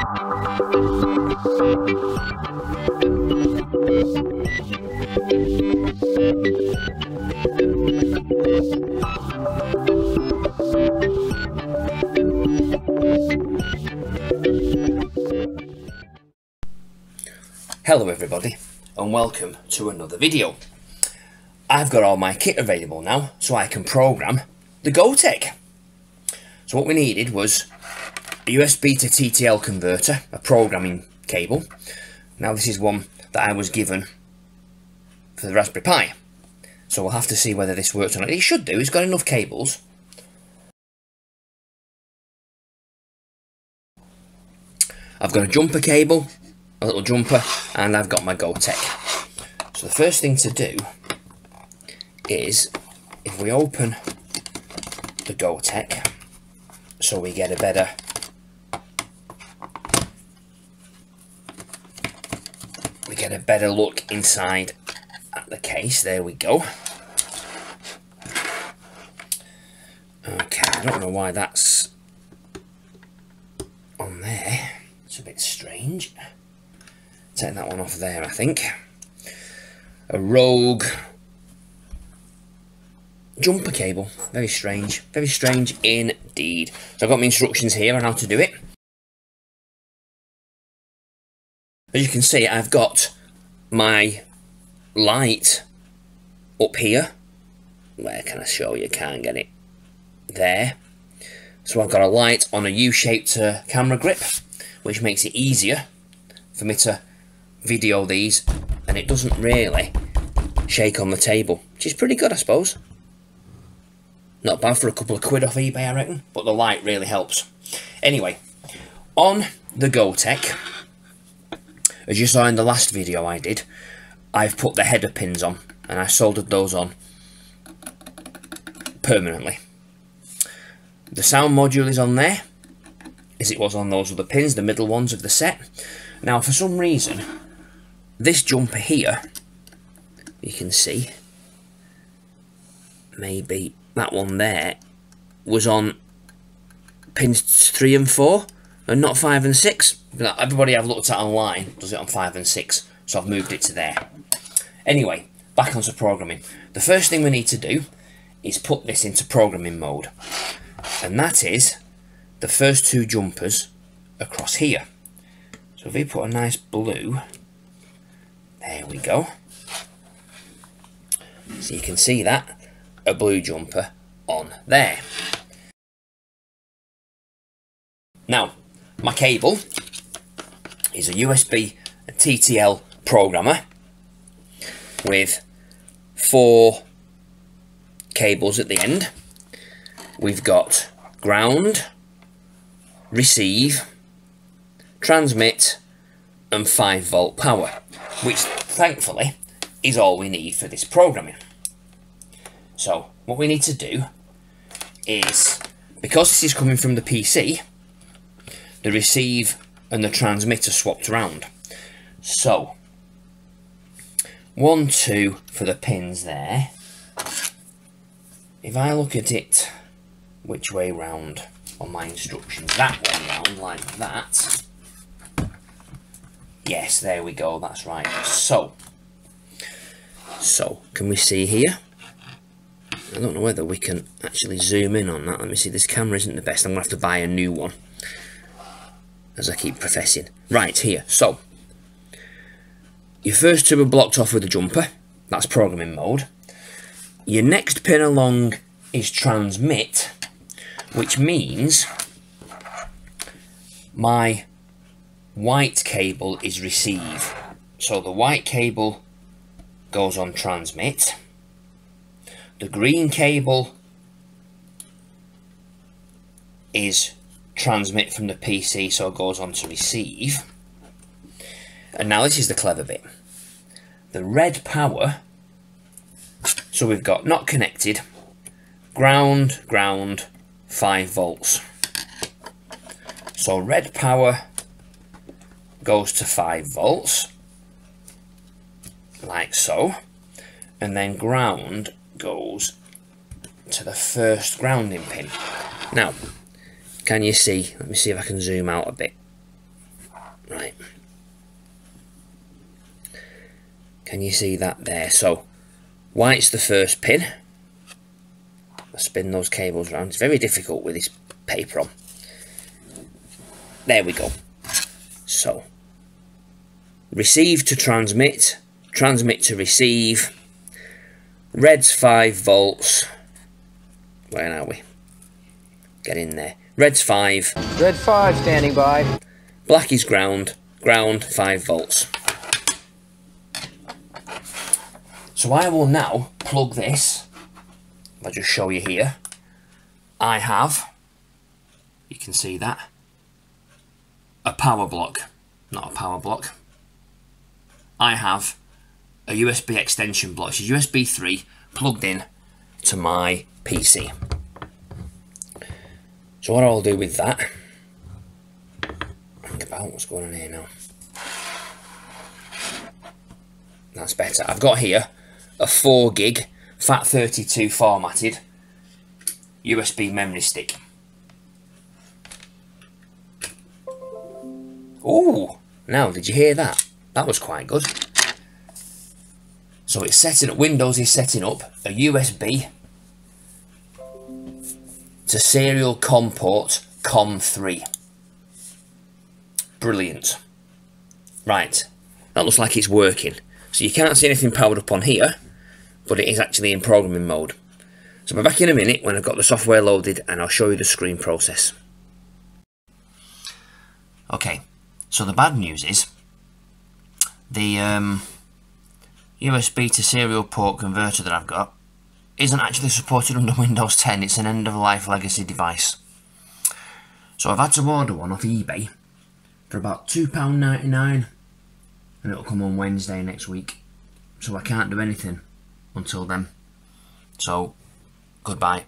Hello everybody and welcome to another video. I've got all my kit available now so I can program the Gotek. So what we needed was a USB to TTL converter, a programming cable. Now this is one that I was given for the Raspberry Pi. So we'll have to see whether this works or not. It should do, it's got enough cables. I've got a jumper cable, a little jumper, and I've got my Gotek. So the first thing to do is, if we open the Gotek, so we get a better look inside at the case. There we go. Okay, I don't know why that's on there. It's a bit strange. Take that one off there, I think. A rogue jumper cable. Very strange indeed. So I've got my instructions here on how to do it. As you can see, I've got my light up here. Where can I show you? Can't get it. There. So I've got a light on a U-shaped camera grip, which makes it easier for me to video these, and it doesn't really shake on the table, which is pretty good, I suppose. Not bad for a couple of quid off eBay, I reckon, but the light really helps. Anyway, on the Gotek, as you saw in the last video I did, I've put the header pins on, and I soldered those on permanently. The sound module is on there, as it was on those other pins, the middle ones of the set. Now, for some reason, this jumper here, you can see, maybe that one there, was on pins 3 and 4, and not 5 and 6. Everybody I've looked at online does it on 5 and 6, so I've moved it to there. Anyway, back onto programming. The first thing we need to do is put this into programming mode, and that is the first two jumpers across here. So if we put a nice blue, there we go. So you can see that, a blue jumper on there. Now, my cable is a USB TTL programmer with 4 cables at the end. We've got ground, receive, transmit, and 5-volt power, which thankfully is all we need for this programming. So what we need to do is, because this is coming from the PC, the receive and the transmit are swapped around. So 1, 2 for the pins there. If I look at it which way round on my instructions, that way round, like that. Yes, there we go, that's right. So can we see here? I don't know whether we can actually zoom in on that. Let me see, this camera isn't the best. I'm going to have to buy a new one, as I keep professing. Right, here. So, your first two are blocked off with a jumper. That's programming mode. Your next pin along is transmit, which means my white cable is receive. So the white cable goes on transmit. The green cable is transmit from the PC, so it goes on to receive. And now this is the clever bit. The red power, so we've got not connected, ground, 5 volts. So red power goes to 5 volts, like so, and then ground goes to the first grounding pin. Now, can you see? Let me see if I can zoom out a bit. Right. Can you see that there? So, white's the first pin. I spin those cables around. It's very difficult with this paper on. There we go. So, receive to transmit, transmit to receive. Red's 5 volts. Where are we? Get in there. Red's 5. Red 5 standing by. Black is ground. Ground 5 volts. So I will now plug this. If I just show you here, I have, you can see that, a power block, not a power block. I have a USB extension block. It's a USB 3 plugged in to my PC. So what I'll do with that, think about what's going on here now. That's better. I've got here a 4 gig FAT32 formatted USB memory stick. Oh, now did you hear that? That was quite good. So it's setting up, Windows is setting up a USB to serial COM port COM3. Brilliant. Right, that looks like it's working. So you can't see anything powered up on here, but it is actually in programming mode. So I'll be back in a minute when I've got the software loaded and I'll show you the screen process. Okay, so the bad news is the USB to serial port converter that I've got isn't actually supported under Windows 10. It's an end-of-life legacy device. So I've had to order one off eBay for about £2.99 and it'll come on Wednesday next week. So I can't do anything until then. So, goodbye.